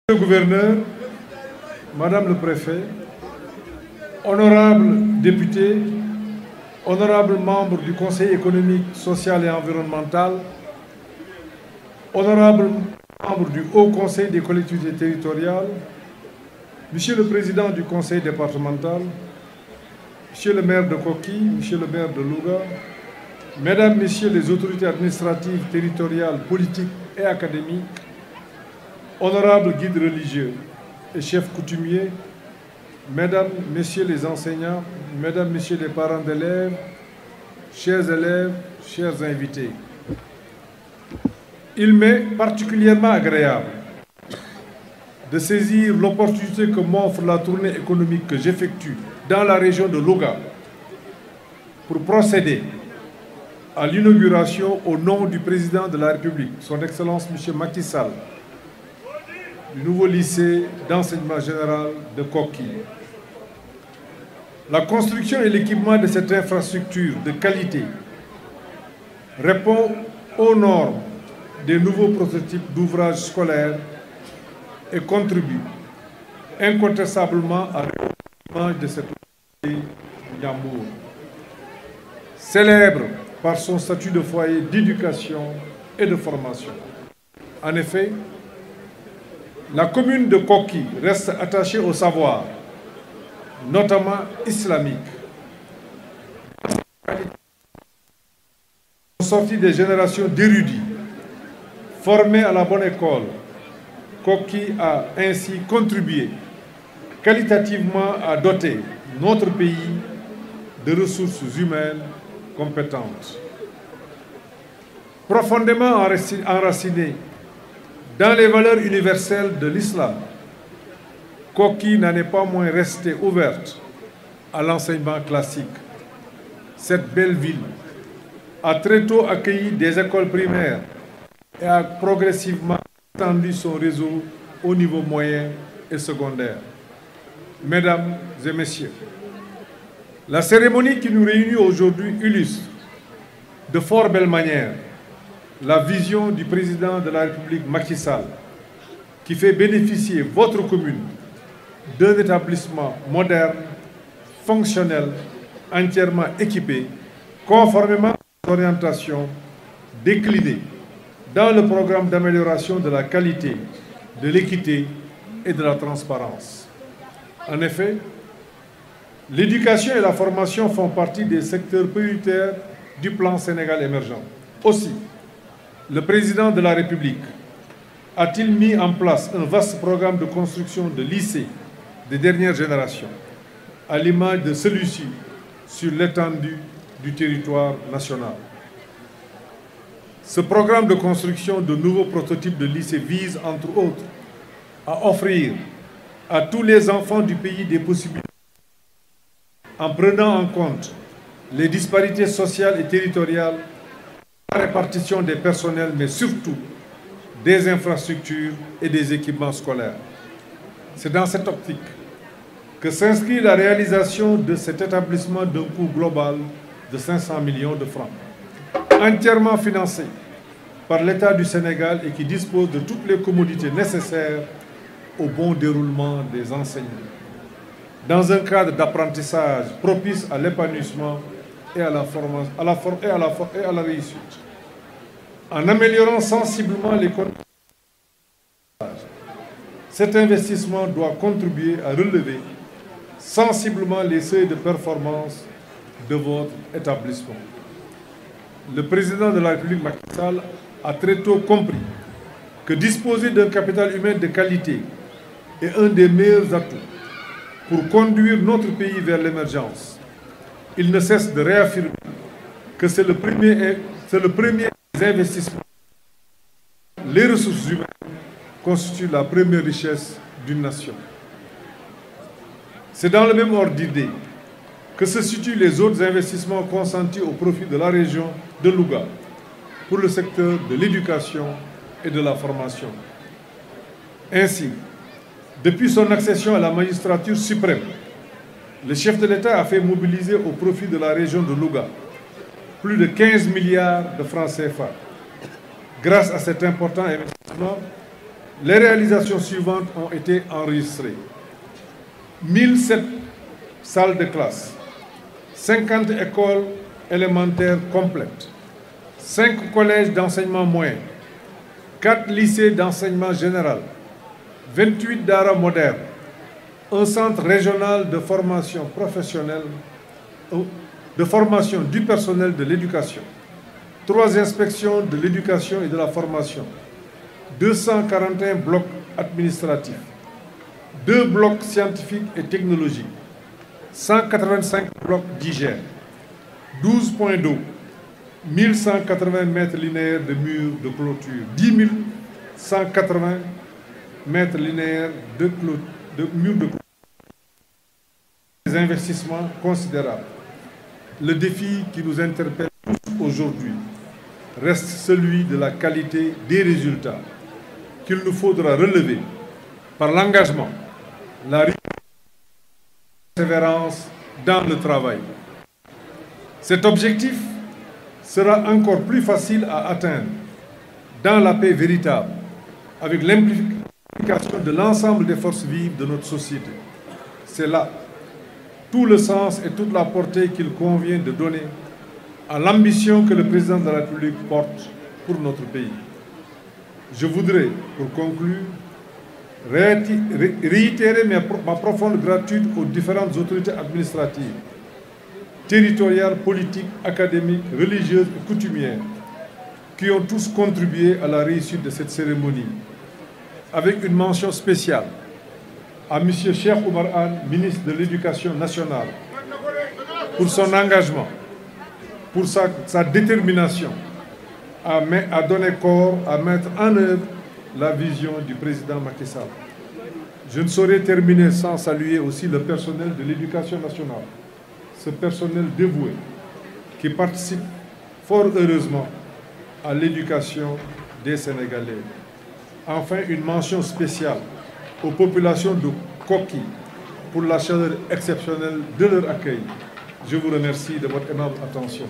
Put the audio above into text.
Monsieur le gouverneur, Madame le préfet, honorables députés, honorables membres du Conseil économique, social et environnemental, honorables membres du Haut Conseil des collectivités territoriales, Monsieur le Président du Conseil départemental, Monsieur le maire de Koki, Monsieur le maire de Louga, Mesdames, Messieurs les autorités administratives, territoriales, politiques et académiques, honorables guides religieux et chefs coutumiers, Mesdames, Messieurs les enseignants, Mesdames, Messieurs les parents d'élèves, chers invités, il m'est particulièrement agréable de saisir l'opportunité que m'offre la tournée économique que j'effectue dans la région de Louga pour procéder à l'inauguration au nom du président de la République, son Excellence M. Macky Sall, du nouveau lycée d'enseignement général de Koki. La construction et l'équipement de cette infrastructure de qualité répond aux normes des nouveaux prototypes d'ouvrages scolaires et contribue incontestablement à l'image de cette université Ndiambour, célèbre par son statut de foyer d'éducation et de formation. En effet, la commune de Koki reste attachée au savoir, notamment islamique. Sortie des générations d'érudits formés à la bonne école, Koki a ainsi contribué qualitativement à doter notre pays de ressources humaines compétentes. Profondément enraciné dans les valeurs universelles de l'islam, Koki n'en est pas moins restée ouverte à l'enseignement classique. Cette belle ville a très tôt accueilli des écoles primaires et a progressivement étendu son réseau au niveau moyen et secondaire. Mesdames et messieurs, la cérémonie qui nous réunit aujourd'hui illustre de fort belle manière la vision du président de la République Macky Sall, qui fait bénéficier votre commune d'un établissement moderne, fonctionnel, entièrement équipé, conformément aux orientations déclinées dans le programme d'amélioration de la qualité, de l'équité et de la transparence. En effet, l'éducation et la formation font partie des secteurs prioritaires du plan Sénégal émergent. Aussi, le président de la République a-t-il mis en place un vaste programme de construction de lycées de dernière génération, à l'image de celui-ci sur l'étendue du territoire national. Ce programme de construction de nouveaux prototypes de lycées vise, entre autres, à offrir à tous les enfants du pays des possibilités en prenant en compte les disparités sociales et territoriales, la répartition des personnels, mais surtout des infrastructures et des équipements scolaires. C'est dans cette optique que s'inscrit la réalisation de cet établissement d'un coût global de 500 millions de francs, entièrement financé par l'État du Sénégal et qui dispose de toutes les commodités nécessaires au bon déroulement des enseignements, dans un cadre d'apprentissage propice à l'épanouissement et à la réussite. En améliorant sensiblement les conditions, cet investissement doit contribuer à relever sensiblement les seuils de performance de votre établissement. Le président de la République Macky Sall a très tôt compris que disposer d'un capital humain de qualité est un des meilleurs atouts pour conduire notre pays vers l'émergence. Il ne cesse de réaffirmer que c'est le premier des investissements. Les ressources humaines constituent la première richesse d'une nation. C'est dans le même ordre d'idée que se situent les autres investissements consentis au profit de la région de Louga pour le secteur de l'éducation et de la formation. Ainsi, depuis son accession à la magistrature suprême, le chef de l'État a fait mobiliser au profit de la région de Louga plus de 15 milliards de francs CFA. Grâce à cet important investissement, Les réalisations suivantes ont été enregistrées. 1007 salles de classe, 50 écoles élémentaires complètes, 5 collèges d'enseignement moyen, 4 lycées d'enseignement général, 28 daara modernes, un centre régional de formation professionnelle, de formation du personnel de l'éducation, 3 inspections de l'éducation et de la formation, 241 blocs administratifs, 2 blocs scientifiques et technologiques, 185 blocs d'hygiène, 12 points d'eau, 1180 mètres linéaires de murs de clôture, 10 180 mètres linéaires de murs de clôture. Des investissements considérables. Le défi qui nous interpelle aujourd'hui reste celui de la qualité des résultats qu'il nous faudra relever par l'engagement, la persévérance dans le travail. Cet objectif sera encore plus facile à atteindre dans la paix véritable, avec l'implication de l'ensemble des forces vives de notre société. C'est là tout le sens et toute la portée qu'il convient de donner à l'ambition que le président de la République porte pour notre pays. Je voudrais, pour conclure, réitérer ma profonde gratitude aux différentes autorités administratives, territoriales, politiques, académiques, religieuses et coutumières, qui ont tous contribué à la réussite de cette cérémonie, avec une mention spéciale à M. Cheikh Oumar Anne, ministre de l'Éducation nationale, pour son engagement, pour sa détermination à donner corps, à mettre en œuvre la vision du président Macky Sall. Je ne saurais terminer sans saluer aussi le personnel de l'Éducation nationale, ce personnel dévoué qui participe fort heureusement à l'éducation des Sénégalais. Enfin, une mention spéciale aux populations de Koki pour la chaleur exceptionnelle de leur accueil. Je vous remercie de votre aimable attention.